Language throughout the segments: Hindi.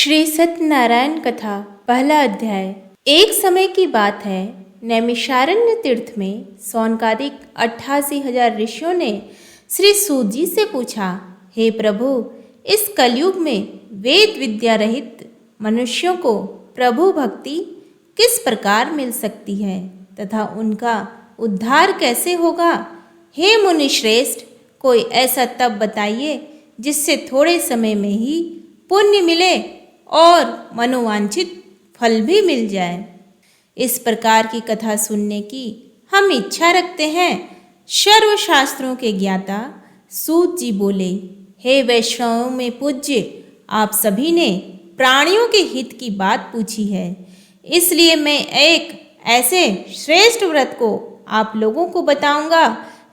श्री सत्यनारायण कथा पहला अध्याय। एक समय की बात है, नैमिषारण्य तीर्थ में सौनकादिक 88,000 ऋषियों ने श्री सूत जी से पूछा, हे प्रभु, इस कलयुग में वेद विद्या रहित मनुष्यों को प्रभु भक्ति किस प्रकार मिल सकती है तथा उनका उद्धार कैसे होगा। हे मुनि श्रेष्ठ, कोई ऐसा तप बताइए जिससे थोड़े समय में ही पुण्य मिले और मनोवांछित फल भी मिल जाए। इस प्रकार की कथा सुनने की हम इच्छा रखते हैं। सर्वशास्त्रों के ज्ञाता सूत जी बोले, हे वैष्णवों में पूज्य, आप सभी ने प्राणियों के हित की बात पूछी है, इसलिए मैं एक ऐसे श्रेष्ठ व्रत को आप लोगों को बताऊंगा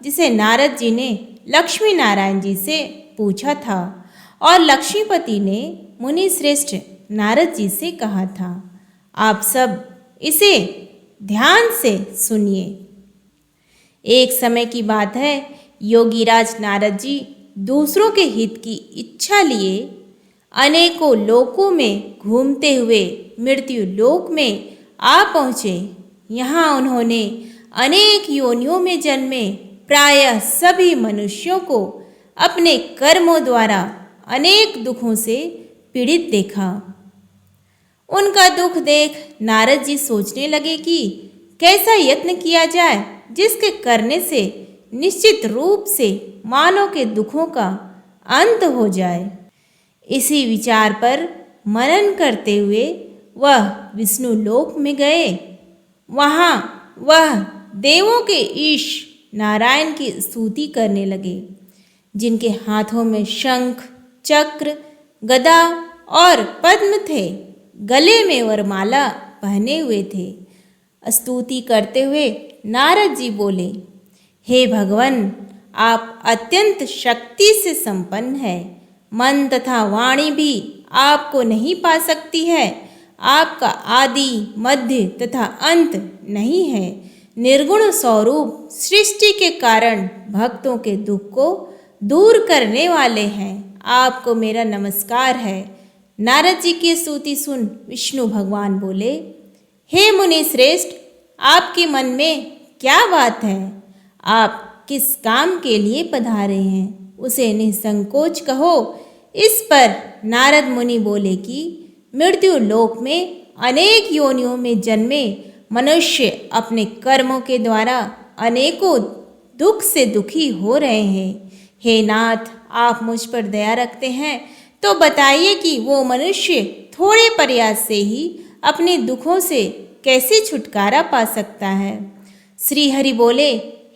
जिसे नारद जी ने लक्ष्मी नारायण जी से पूछा था और लक्ष्मीपति ने मुनि श्रेष्ठ नारद जी से कहा था। आप सब इसे ध्यान से सुनिए। एक समय की बात है, योगीराज नारद जी दूसरों के हित की इच्छा लिए अनेकों लोकों में घूमते हुए मृत्यु लोक में आ पहुँचे। यहाँ उन्होंने अनेक योनियों में जन्मे प्रायः सभी मनुष्यों को अपने कर्मों द्वारा अनेक दुखों से पीड़ित देखा। उनका दुख देख नारद जी सोचने लगे कि कैसा यत्न किया जाए जिसके करने से निश्चित रूप से मानव के दुखों का अंत हो जाए। इसी विचार पर मनन करते हुए वह विष्णु लोक में गए। वहाँ वह देवों के ईश नारायण की स्तुति करने लगे, जिनके हाथों में शंख, चक्र, गदा और पद्म थे, गले में वरमाला पहने हुए थे। स्तुति करते हुए नारद जी बोले, हे भगवान, आप अत्यंत शक्ति से संपन्न है। मन तथा वाणी भी आपको नहीं पा सकती है। आपका आदि, मध्य तथा अंत नहीं है। निर्गुण स्वरूप सृष्टि के कारण भक्तों के दुख को दूर करने वाले हैं। आपको मेरा नमस्कार है। नारद जी की स्तुति सुन विष्णु भगवान बोले, हे मुनि श्रेष्ठ, आपके मन में क्या बात है? आप किस काम के लिए पधारे हैं, उसे निसंकोच कहो। इस पर नारद मुनि बोले कि मृत्यु लोक में अनेक योनियों में जन्मे मनुष्य अपने कर्मों के द्वारा अनेकों दुख से दुखी हो रहे हैं। हे नाथ, आप मुझ पर दया रखते हैं तो बताइए कि वो मनुष्य थोड़े प्रयास से ही अपने दुखों से कैसे छुटकारा पा सकता है। श्री हरि बोले,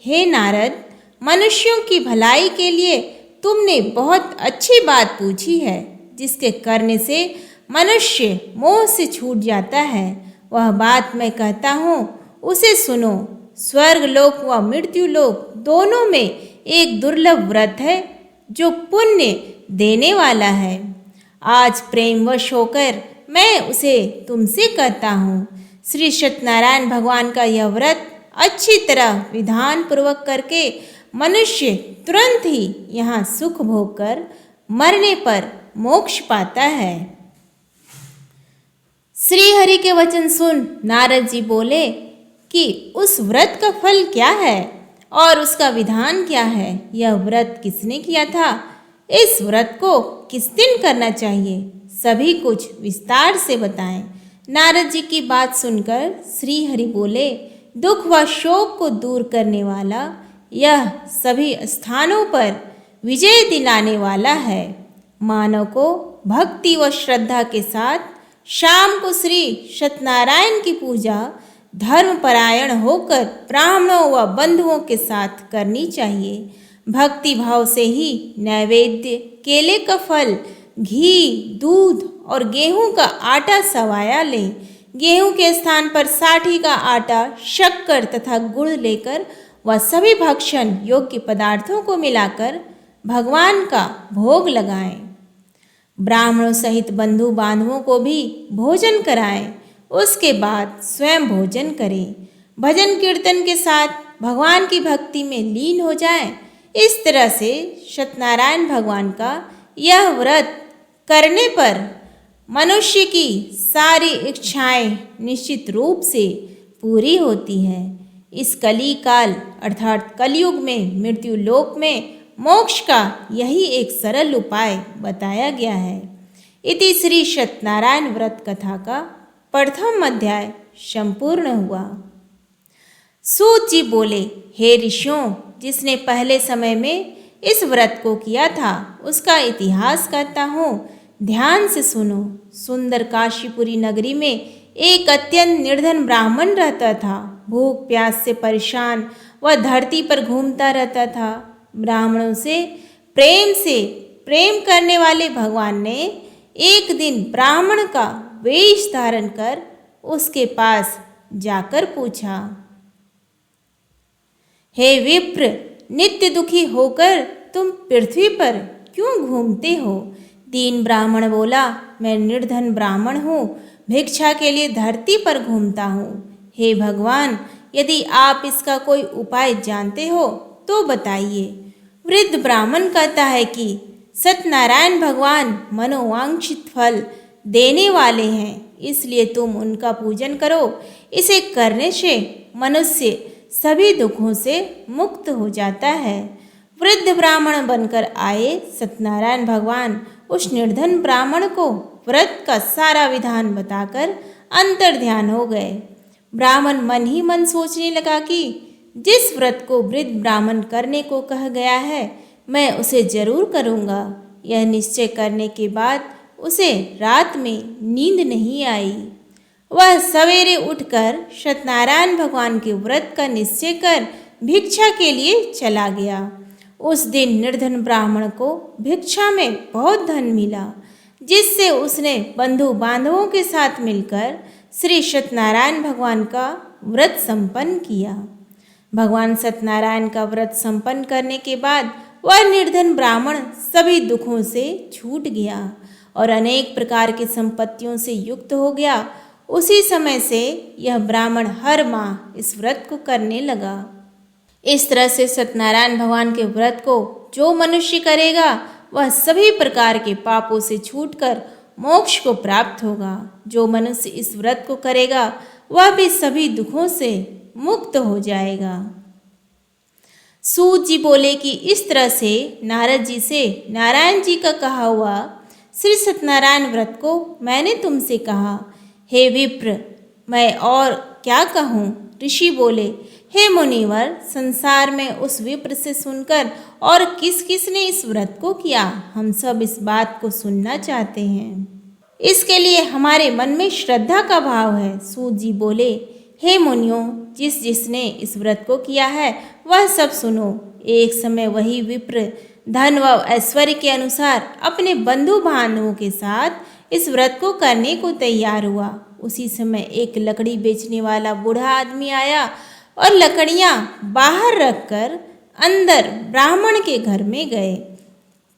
हे नारद, मनुष्यों की भलाई के लिए तुमने बहुत अच्छी बात पूछी है, जिसके करने से मनुष्य मोह से छूट जाता है। वह बात मैं कहता हूँ, उसे सुनो। स्वर्ग लोक व मृत्यु लोक दोनों में एक दुर्लभ व्रत है जो पुण्य देने वाला है। आज प्रेमवश होकर मैं उसे तुमसे कहता हूँ। श्री सत्यनारायण भगवान का यह व्रत अच्छी तरह विधान पूर्वक करके मनुष्य तुरंत ही यहाँ सुख भोग कर मरने पर मोक्ष पाता है। श्री हरि के वचन सुन नारद जी बोले कि उस व्रत का फल क्या है और उसका विधान क्या है। यह व्रत किसने किया था? इस व्रत को किस दिन करना चाहिए? सभी कुछ विस्तार से बताएं। नारद जी की बात सुनकर श्री हरि बोले, दुख व शोक को दूर करने वाला यह सभी स्थानों पर विजय दिलाने वाला है। मानव को भक्ति व श्रद्धा के साथ शाम को श्री सत्यनारायण की पूजा धर्मपरायण होकर ब्राह्मणों व बंधुओं के साथ करनी चाहिए। भक्ति भाव से ही नैवेद्य, केले का फल, घी, दूध और गेहूं का आटा सवाया लें। गेहूं के स्थान पर साठी का आटा, शक्कर तथा गुड़ लेकर वह सभी भक्षण योग्य पदार्थों को मिलाकर भगवान का भोग लगाएं। ब्राह्मणों सहित बंधु बांधवों को भी भोजन कराएं। उसके बाद स्वयं भोजन करें। भजन कीर्तन के साथ भगवान की भक्ति में लीन हो जाएं। इस तरह से सत्यनारायण भगवान का यह व्रत करने पर मनुष्य की सारी इच्छाएं निश्चित रूप से पूरी होती है। इस कली काल अर्थात कलयुग में मृत्यु लोक में मोक्ष का यही एक सरल उपाय बताया गया है। इति श्री सत्यनारायण व्रत कथा का प्रथम अध्याय संपूर्ण हुआ। सूत जी बोले, हे ऋषियों, जिसने पहले समय में इस व्रत को किया था उसका इतिहास कहता हूँ, ध्यान से सुनो। सुंदर काशीपुरी नगरी में एक अत्यंत निर्धन ब्राह्मण रहता था। भूख प्यास से परेशान वह धरती पर घूमता रहता था। ब्राह्मणों से प्रेम करने वाले भगवान ने एक दिन ब्राह्मण का वेश धारण कर उसके पास जाकर पूछा, हे विप्र, नित्य दुखी होकर तुम पृथ्वी पर क्यों घूमते हो? दीन ब्राह्मण बोला, मैं निर्धन ब्राह्मण हूँ, भिक्षा के लिए धरती पर घूमता हूँ। हे भगवान, यदि आप इसका कोई उपाय जानते हो तो बताइए। वृद्ध ब्राह्मण कहता है कि सत्यनारायण भगवान मनोवांछित फल देने वाले हैं, इसलिए तुम उनका पूजन करो। इसे करने से मनुष्य सभी दुखों से मुक्त हो जाता है। वृद्ध ब्राह्मण बनकर आए सत्यनारायण भगवान उस निर्धन ब्राह्मण को व्रत का सारा विधान बताकर अंतर ध्यान हो गए। ब्राह्मण मन ही मन सोचने लगा कि जिस व्रत को वृद्ध ब्राह्मण करने को कहा गया है मैं उसे जरूर करूँगा। यह निश्चय करने के बाद उसे रात में नींद नहीं आई। वह सवेरे उठकर सत्यनारायण भगवान के व्रत का निश्चय कर भिक्षा के लिए चला गया। उस दिन निर्धन ब्राह्मण को भिक्षा में बहुत धन मिला, जिससे उसने बंधु बांधवों के साथ मिलकर श्री सत्यनारायण भगवान का व्रत संपन्न किया। भगवान सत्यनारायण का व्रत संपन्न करने के बाद वह निर्धन ब्राह्मण सभी दुखों से छूट गया और अनेक प्रकार की संपत्तियों से युक्त हो गया। उसी समय से यह ब्राह्मण हर माह इस व्रत को करने लगा। इस तरह से सत्यनारायण भगवान के व्रत को जो मनुष्य करेगा वह सभी प्रकार के पापों से छूटकर मोक्ष को प्राप्त होगा। जो मनुष्य इस व्रत को करेगा वह भी सभी दुखों से मुक्त हो जाएगा। सूत जी बोले कि इस तरह से नारद जी से नारायण जी का कहा हुआ श्री सत्यनारायण व्रत को मैंने तुमसे कहा। हे विप्र, मैं और क्या कहूँ? ऋषि बोले, हे मुनिवर, संसार में उस विप्र से सुनकर और किस किस ने इस व्रत को किया, हम सब इस बात को सुनना चाहते हैं। इसके लिए हमारे मन में श्रद्धा का भाव है। सूत जी बोले, हे मुनियों, जिसने इस व्रत को किया है वह सब सुनो। एक समय वही विप्र धन व ऐश्वर्य के अनुसार अपने बंधु बांधवों के साथ इस व्रत को करने को तैयार हुआ। उसी समय एक लकड़ी बेचने वाला बूढ़ा आदमी आया और लकड़ियां बाहर रखकर अंदर ब्राह्मण के घर में गए।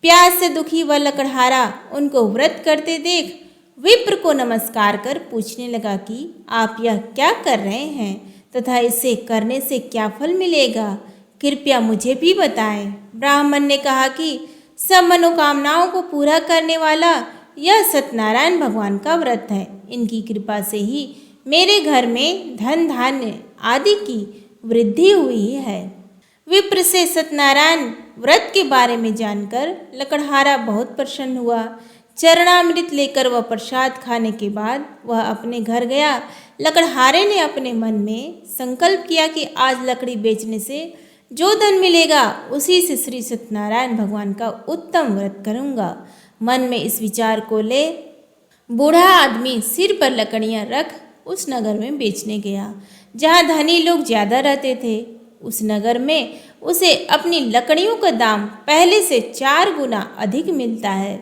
प्यास से दुखी वह लकड़हारा उनको व्रत करते देख विप्र को नमस्कार कर पूछने लगा कि आप यह क्या कर रहे हैं तथा इसे करने से क्या फल मिलेगा, कृपया मुझे भी बताएं। ब्राह्मण ने कहा कि सब मनोकामनाओं को पूरा करने वाला यह सत्यनारायण भगवान का व्रत है। इनकी कृपा से ही मेरे घर में धन धान्य आदि की वृद्धि हुई है। विप्र से सत्यनारायण व्रत के बारे में जानकर लकड़हारा बहुत प्रसन्न हुआ। चरणामृत लेकर वह प्रसाद खाने के बाद वह अपने घर गया। लकड़हारे ने अपने मन में संकल्प किया कि आज लकड़ी बेचने से जो धन मिलेगा उसी से श्री सत्यनारायण भगवान का उत्तम व्रत करूँगा। मन में इस विचार को ले बूढ़ा आदमी सिर पर लकड़ियाँ रख उस नगर में बेचने गया जहाँ धनी लोग ज़्यादा रहते थे। उस नगर में उसे अपनी लकड़ियों का दाम पहले से 4 गुना अधिक मिलता है।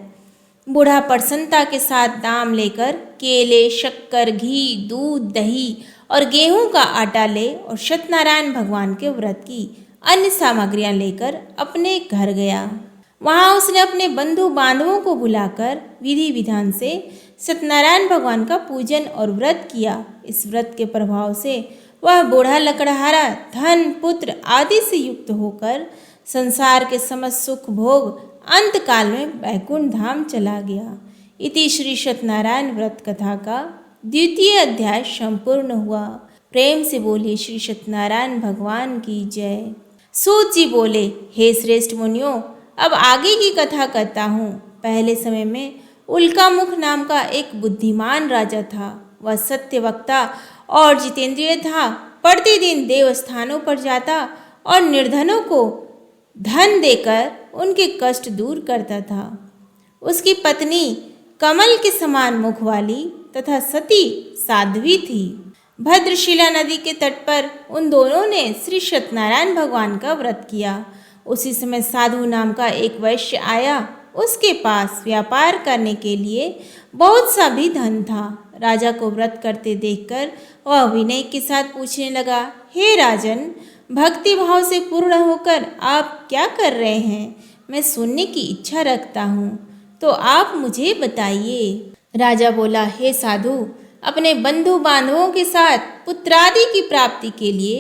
बूढ़ा प्रसन्नता के साथ दाम लेकर केले, शक्कर, घी, दूध, दही और गेहूं का आटा ले और सत्यनारायण भगवान के व्रत की अन्य सामग्रियां लेकर अपने घर गया। वहां उसने अपने बंधु बांधवों को बुलाकर विधि विधान से सत्यनारायण भगवान का पूजन और व्रत किया। इस व्रत के प्रभाव से वह बूढ़ा लकड़हारा धन, पुत्र आदि से युक्त होकर संसार के समस्त सुख भोग अंत काल में बैकुंठ धाम चला गया। इति श्री सत्यनारायण व्रत कथा का द्वितीय अध्याय संपूर्ण हुआ। प्रेम से बोलिए श्री सत्यनारायण भगवान की जय। सूत जी बोले, हे श्रेष्ठ मुनियों, अब आगे की कथा करता हूँ। पहले समय में उल्कामुख नाम का एक बुद्धिमान राजा था। वह सत्य वक्ता और जितेंद्रिय था। प्रतिदिन देवस्थानों पर जाता और निर्धनों को धन देकर उनके कष्ट दूर करता था। उसकी पत्नी कमल के समान मुख वाली तथा सती साध्वी थी। भद्रशिला नदी के तट पर उन दोनों ने श्री सत्यनारायण भगवान का व्रत किया। उसी समय साधु नाम का एक वैश्य आया। उसके पास व्यापार करने के लिए बहुत सा भी धन था। राजा को व्रत करते देखकर वह विनय के साथ पूछने लगा, हे राजन, भक्ति भाव से पूर्ण होकर आप क्या कर रहे हैं? मैं सुनने की इच्छा रखता हूँ, तो आप मुझे बताइए। राजा बोला, हे साधु, अपने बंधु बांधवों के साथ पुत्रादि की प्राप्ति के लिए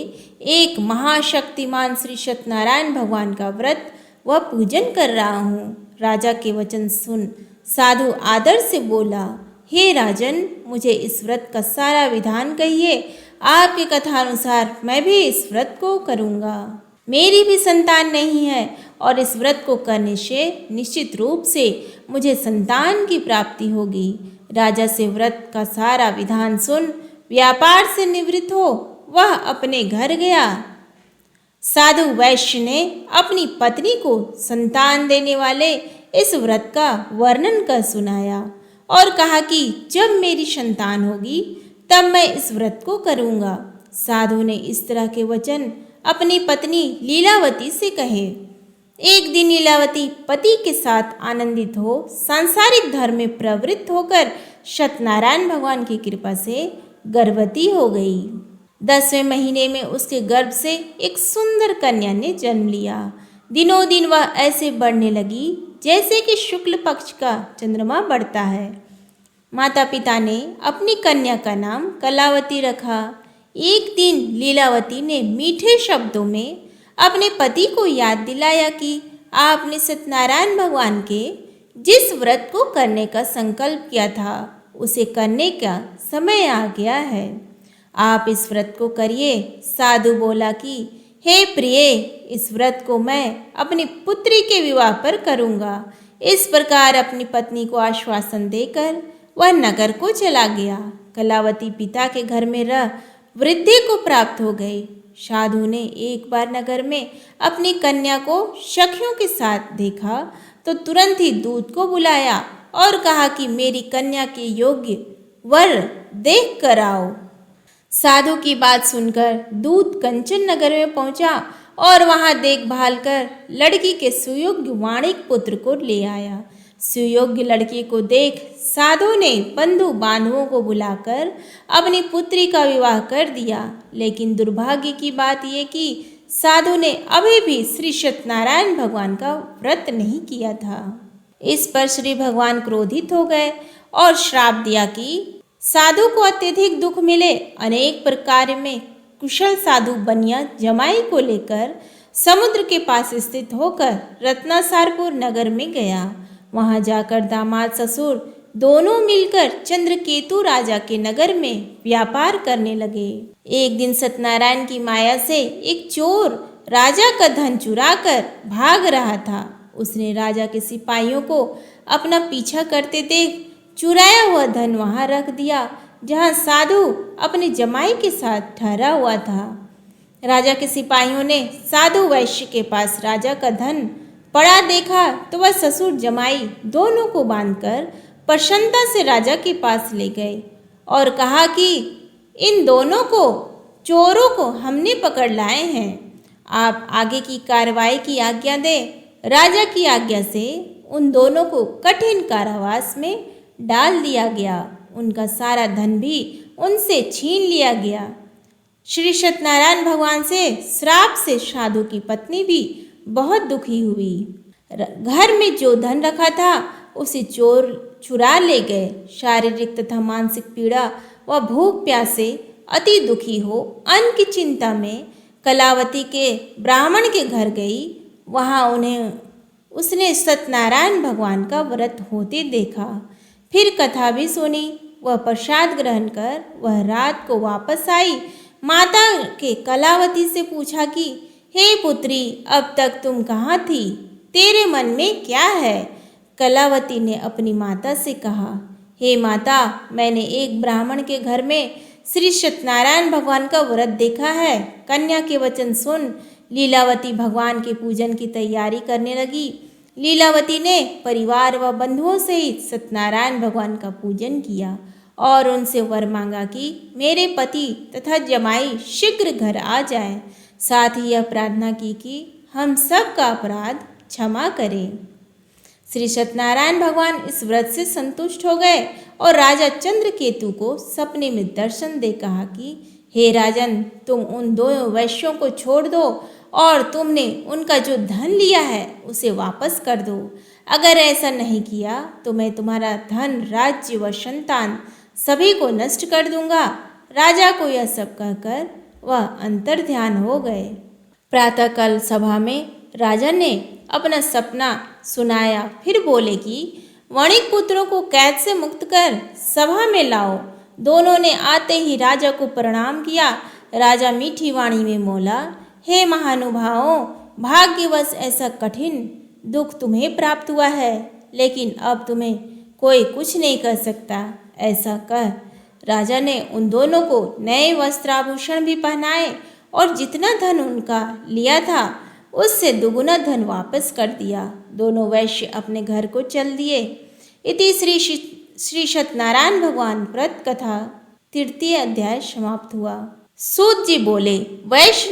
एक महाशक्तिमान श्री सत्यनारायण भगवान का व्रत व पूजन कर रहा हूँ। राजा के वचन सुन साधु आदर से बोला, हे राजन, मुझे इस व्रत का सारा विधान कहिए। आपकी कथा अनुसार मैं भी इस व्रत को करूँगा। मेरी भी संतान नहीं है और इस व्रत को करने से निश्चित रूप से मुझे संतान की प्राप्ति होगी। राजा से व्रत का सारा विधान सुन व्यापार से निवृत्त हो वह अपने घर गया। साधु वैश्य ने अपनी पत्नी को संतान देने वाले इस व्रत का वर्णन कर सुनाया और कहा कि जब मेरी संतान होगी तब मैं इस व्रत को करूँगा। साधु ने इस तरह के वचन अपनी पत्नी लीलावती से कहे। एक दिन लीलावती पति के साथ आनंदित हो सांसारिक धर्म में प्रवृत्त होकर सत्यनारायण भगवान की कृपा से गर्भवती हो गई। 10वें महीने में उसके गर्भ से एक सुंदर कन्या ने जन्म लिया। दिनों दिन वह ऐसे बढ़ने लगी जैसे कि शुक्ल पक्ष का चंद्रमा बढ़ता है। माता पिता ने अपनी कन्या का नाम कलावती रखा। एक दिन लीलावती ने मीठे शब्दों में अपने पति को याद दिलाया कि आपने सत्यनारायण भगवान के जिस व्रत को करने का संकल्प किया था उसे करने का समय आ गया है। आप इस व्रत को करिए। साधु बोला कि हे प्रिय, इस व्रत को मैं अपनी पुत्री के विवाह पर करूँगा। इस प्रकार अपनी पत्नी को आश्वासन देकर वह नगर को चला गया। कलावती पिता के घर में रह वृद्धि को प्राप्त हो गई। साधु ने एक बार नगर में अपनी कन्या को सखियों के साथ देखा तो तुरंत ही दूत को बुलाया और कहा कि मेरी कन्या के योग्य वर देख कर आओ। साधु की बात सुनकर दूत कंचन नगर में पहुंचा और वहां देखभाल कर लड़की के सुयोग्य वाणिक पुत्र को ले आया। सुयोग्य लड़की को देख साधु ने बंधु बांधवों को बुलाकर अपनी पुत्री का विवाह कर दिया। लेकिन दुर्भाग्य की बात यह कि साधु ने अभी भी श्री सत्यनारायण भगवान का व्रत नहीं किया था। इस पर श्री भगवान क्रोधित हो गए और श्राप दिया कि साधु को अत्यधिक दुख मिले। अनेक प्रकार में कुशल साधु बनिया जमाई को लेकर समुद्र के पास स्थित होकर रत्नासारपुर नगर में गया। वहां जाकर दामाद ससुर दोनों मिलकर चंद्रकेतु राजा के नगर में व्यापार करने लगे। एक दिन सत्यनारायण की माया से एक चोर राजा का धन चुराकर भाग रहा था। उसने राजा के सिपाहियों को अपना पीछा करते देख चुराया हुआ धन वहां रख दिया जहां साधु अपने जमाई के साथ ठहरा हुआ था। राजा के सिपाहियों ने साधु वैश्य के पास राजा का धन पड़ा देखा तो वह ससुर जमाई दोनों को बांधकर प्रसन्नता से राजा के पास ले गए और कहा कि इन दोनों को चोरों को हमने पकड़ लाए हैं। आप आगे की कार्रवाई की आज्ञा दें। राजा की आज्ञा से उन दोनों को कठिन कारावास में डाल दिया गया। उनका सारा धन भी उनसे छीन लिया गया। श्री सत्यनारायण भगवान से श्राप से साधु की पत्नी भी बहुत दुखी हुई। घर में जो धन रखा था उसे चोर चुरा ले गए। शारीरिक तथा मानसिक पीड़ा व भूख प्यास से अति दुखी हो अन्न की चिंता में कलावती के ब्राह्मण के घर गई। वहां उसने सत्यनारायण भगवान का व्रत होते देखा। फिर कथा भी सुनी। वह प्रसाद ग्रहण कर वह रात को वापस आई। माता के कलावती से पूछा कि हे पुत्री, अब तक तुम कहाँ थी? तेरे मन में क्या है? कलावती ने अपनी माता से कहा, हे माता, मैंने एक ब्राह्मण के घर में श्री सत्यनारायण भगवान का व्रत देखा है। कन्या के वचन सुन लीलावती भगवान के पूजन की तैयारी करने लगी। लीलावती ने परिवार व बंधुओं सहित सत्यनारायण भगवान का पूजन किया और उनसे वर मांगा कि मेरे पति तथा जमाई शीघ्र घर आ जाएं। साथ ही यह प्रार्थना की कि हम सब का अपराध क्षमा करें। श्री सत्यनारायण भगवान इस व्रत से संतुष्ट हो गए और राजा चंद्रकेतु को सपने में दर्शन दे कहा कि हे राजन, तुम उन दो वैश्यों को छोड़ दो और तुमने उनका जो धन लिया है उसे वापस कर दो। अगर ऐसा नहीं किया तो मैं तुम्हारा धन, राज्य व संतान सभी को नष्ट कर दूंगा। राजा को यह सब कहकर वह अंतर ध्यान हो गए। प्रातःकाल सभा में राजा ने अपना सपना सुनाया। फिर बोले कि वणिक पुत्रों को कैद से मुक्त कर सभा में लाओ। दोनों ने आते ही राजा को प्रणाम किया। राजा मीठी वाणी में बोला, हे महानुभावों, भाग्यवश ऐसा कठिन दुख तुम्हें प्राप्त हुआ है, लेकिन अब तुम्हें कोई कुछ नहीं कर सकता। ऐसा कह राजा ने उन दोनों को नए वस्त्राभूषण भी पहनाए और जितना धन उनका लिया था उससे दुगुना धन वापस कर दिया। दोनों वैश्य अपने घर को चल दिए। इति श्री सत्यनारायण भगवान व्रत कथा तृतीय अध्याय समाप्त हुआ। सूत जी बोले, वैश्य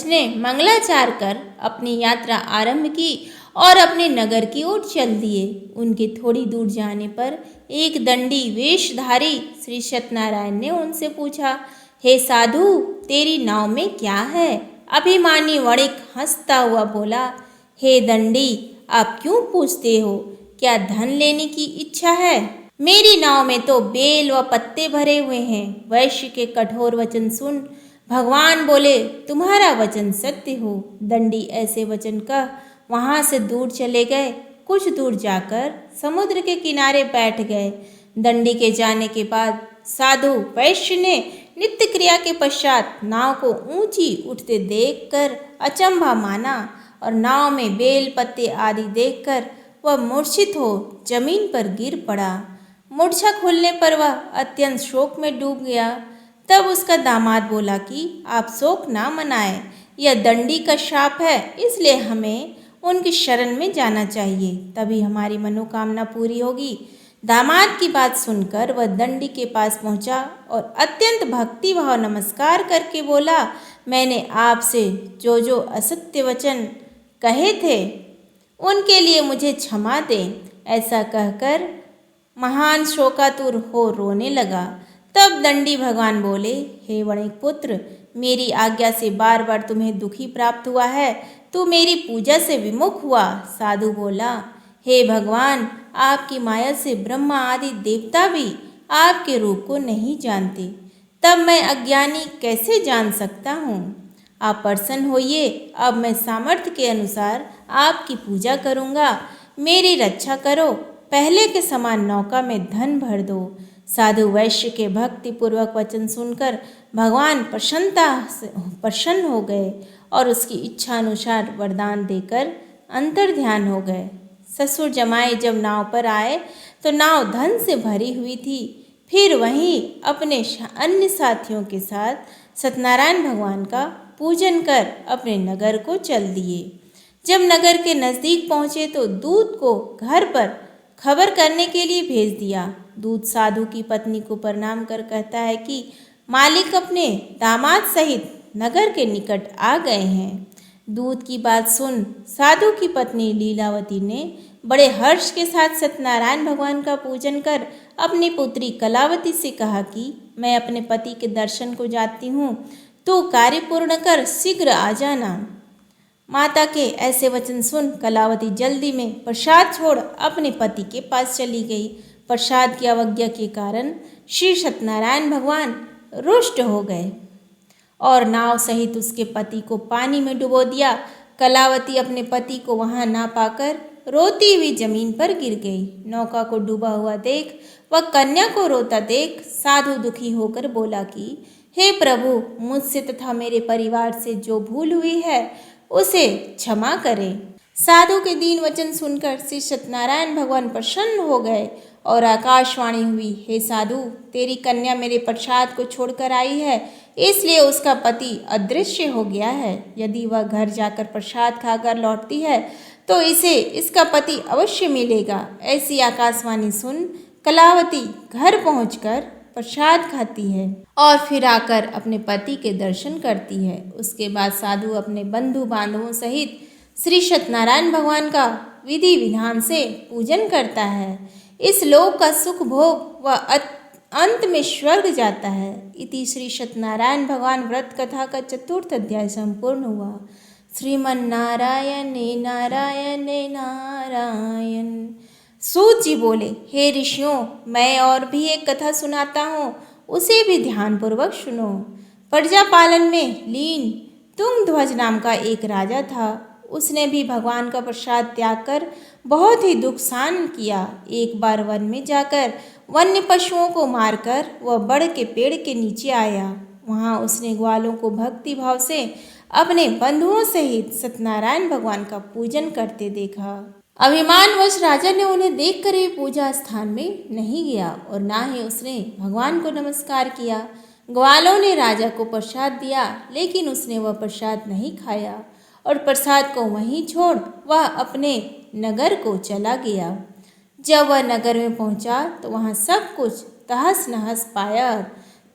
ने मंगलाचार कर अपनी यात्रा आरंभ की और अपने नगर की ओर चल दिए। उनके थोड़ी दूर जाने पर एक दंडी वेशधारी श्री सत्यनारायण ने उनसे पूछा, हे साधु, तेरी नाव में क्या है? अभिमानी वणिक हंसता हुआ बोला, हे दंडी, आप क्यों पूछते हो? क्या धन लेने की इच्छा है? मेरी नाव में तो बेल व पत्ते भरे हुए हैं। वैश्य के कठोर वचन सुन भगवान बोले, तुम्हारा वचन सत्य हो। दंडी ऐसे वचन कह वहां से दूर चले गए। कुछ दूर जाकर समुद्र के किनारे बैठ गए। दंडी के जाने के बाद साधु वैश्य ने नित्य क्रिया के पश्चात नाव को ऊंची उठते देखकर अचंभा माना और नाव में बेल पत्ते आदि देखकर वह मूर्छित हो जमीन पर गिर पड़ा। मूर्छा खुलने पर वह अत्यंत शोक में डूब गया। तब उसका दामाद बोला कि आप शोक ना मनाएं, यह दंडी का शाप है, इसलिए हमें उनकी शरण में जाना चाहिए, तभी हमारी मनोकामना पूरी होगी। दामाद की बात सुनकर वह दंडी के पास पहुंचा और अत्यंत भक्ति भाव नमस्कार करके बोला, मैंने आपसे जो जो असत्य वचन कहे थे उनके लिए मुझे क्षमा दें। ऐसा कहकर महान शोकातुर हो रोने लगा। तब दंडी भगवान बोले, हे वणिक पुत्र, मेरी आज्ञा से बार बार तुम्हें दुखी प्राप्त हुआ है, तू मेरी पूजा से विमुख हुआ। साधु बोला, हे भगवान, आपकी माया से ब्रह्मा आदि देवता भी आपके रूप को नहीं जानते, तब मैं अज्ञानी कैसे जान सकता हूँ? आप प्रसन्न होइए, अब मैं सामर्थ्य के अनुसार आपकी पूजा करूँगा। मेरी रक्षा करो, पहले के समान नौका में धन भर दो। साधु वैश्य के भक्ति पूर्वक वचन सुनकर भगवान प्रसन्न हो गए और उसकी इच्छा अनुसार वरदान देकर अंतर ध्यान हो गए। ससुर जमाई जब नाव पर आए तो नाव धन से भरी हुई थी। फिर वहीं अपने अन्य साथियों के साथ सत्यनारायण भगवान का पूजन कर अपने नगर को चल दिए। जब नगर के नज़दीक पहुँचे तो दूत को घर पर खबर करने के लिए भेज दिया। दूत साधु की पत्नी को प्रणाम कर कहता है कि मालिक अपने दामाद सहित नगर के निकट आ गए हैं। दूत की बात सुन साधु की पत्नी लीलावती ने बड़े हर्ष के साथ सत्यनारायण भगवान का पूजन कर अपनी पुत्री कलावती से कहा कि मैं अपने पति के दर्शन को जाती हूँ, तू कार्य पूर्ण कर शीघ्र आ जाना। माता के ऐसे वचन सुन कलावती जल्दी में प्रसाद छोड़ अपने पति के पास चली गई। प्रसाद की अवज्ञा के कारण श्री सत्यनारायण भगवान रुष्ट हो गए और नाव सहित उसके पति को पानी में डुबो दिया। कलावती अपने पति को वहां ना पाकर रोती हुई जमीन पर गिर गई। नौका को डूबा हुआ देख वह कन्या को रोता देख साधु दुखी होकर बोला कि हे प्रभु, मुझसे तथा मेरे परिवार से जो भूल हुई है उसे क्षमा करें। साधु के दीन वचन सुनकर श्री सत्यनारायण भगवान प्रसन्न हो गए और आकाशवाणी हुई, हे साधु, तेरी कन्या मेरे प्रसाद को छोड़कर आई है, इसलिए उसका पति अदृश्य हो गया है। यदि वह घर जाकर प्रसाद खाकर लौटती है तो इसे इसका पति अवश्य मिलेगा। ऐसी आकाशवाणी सुन कलावती घर पहुंचकर प्रसाद खाती है और फिर आकर अपने पति के दर्शन करती है। उसके बाद साधु अपने बंधु बांधवों सहित श्री सत्यनारायण भगवान का विधि विधान से पूजन करता है। इस लोक का सुख भोग वह अंत में स्वर्ग जाता है। इति श्री सत्यनारायण भगवान व्रत कथा का 4th अध्याय संपूर्ण हुआ। श्रीमन नारायण नारायण नारायण। सूत जी बोले, हे ऋषियों, मैं और भी एक कथा सुनाता हूँ, उसे भी ध्यानपूर्वक सुनो। प्रजा पालन में लीन तुंगध्वज नाम का एक राजा था। उसने भी भगवान का प्रसाद त्याग कर बहुत ही दुख सहन किया। एक बार वन में जाकर वन्य पशुओं को मारकर वह बड़ के पेड़ के नीचे आया। वहाँ उसने ग्वालों को भक्ति भाव से अपने बंधुओं सहित सत्यनारायण भगवान का पूजन करते देखा। अभिमानवश राजा ने उन्हें देखकर भी पूजा स्थान में नहीं गया और ना ही उसने भगवान को नमस्कार किया। ग्वालों ने राजा को प्रसाद दिया, लेकिन उसने वह प्रसाद नहीं खाया और प्रसाद को वहीं छोड़ वह अपने नगर को चला गया। जब वह नगर में पहुंचा तो वहां सब कुछ तहस नहस पाया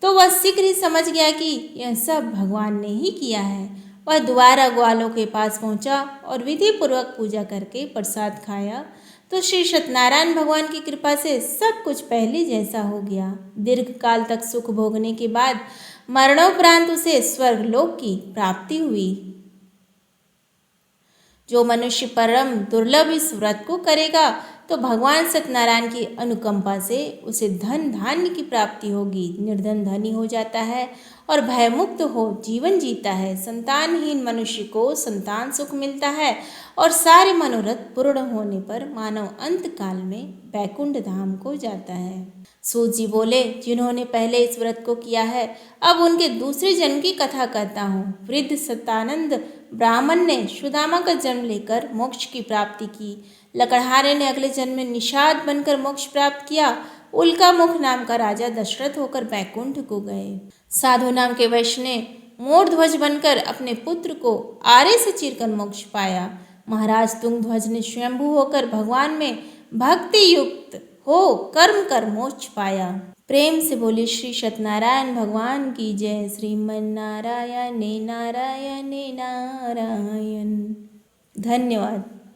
तो वह शीघ्र ही समझ गया कि यह सब भगवान ने ही किया है। वह दोबारा ग्वालों के पास पहुंचा और विधि पूर्वक पूजा करके प्रसाद खाया तो श्री सत्यनारायण भगवान की कृपा से सब कुछ पहले जैसा हो गया। दीर्घ काल तक सुख भोगने के बाद मरणोपरांत उसे स्वर्गलोक की प्राप्ति हुई। जो मनुष्य परम दुर्लभ इस व्रत को करेगा तो भगवान सत्यनारायण की अनुकंपा से उसे धन धान्य की प्राप्ति होगी। निर्धन धनी हो जाता है और भयमुक्त हो जीवन जीता है। संतानहीन मनुष्य को संतान सुख मिलता है और सारे मनोरथ पूर्ण होने पर मानव अंत काल में बैकुंठ धाम को जाता है। सूत जी बोले, जिन्होंने पहले इस व्रत को किया है, अब उनके दूसरे जन्म की कथा कहता हूँ। वृद्ध सतानंद ब्राह्मण ने सुदामा का जन्म लेकर मोक्ष की प्राप्ति की। लकड़हारे ने अगले जन्म में निषाद बनकर मोक्ष प्राप्त किया। उल्का मुख नाम का राजा दशरथ होकर बैकुंठ को गए। साधु नाम के वैश्य ने मोरध्वज बनकर अपने पुत्र को आरे से चीरकर मोक्ष पाया। महाराज तुंगध्वज ने स्वयंभू होकर भगवान में भक्ति युक्त हो कर्म कर मोक्ष पाया। प्रेम से बोले श्री सत्यनारायण भगवान की जय। श्रीमन नारायण नारायण नारायण। धन्यवाद।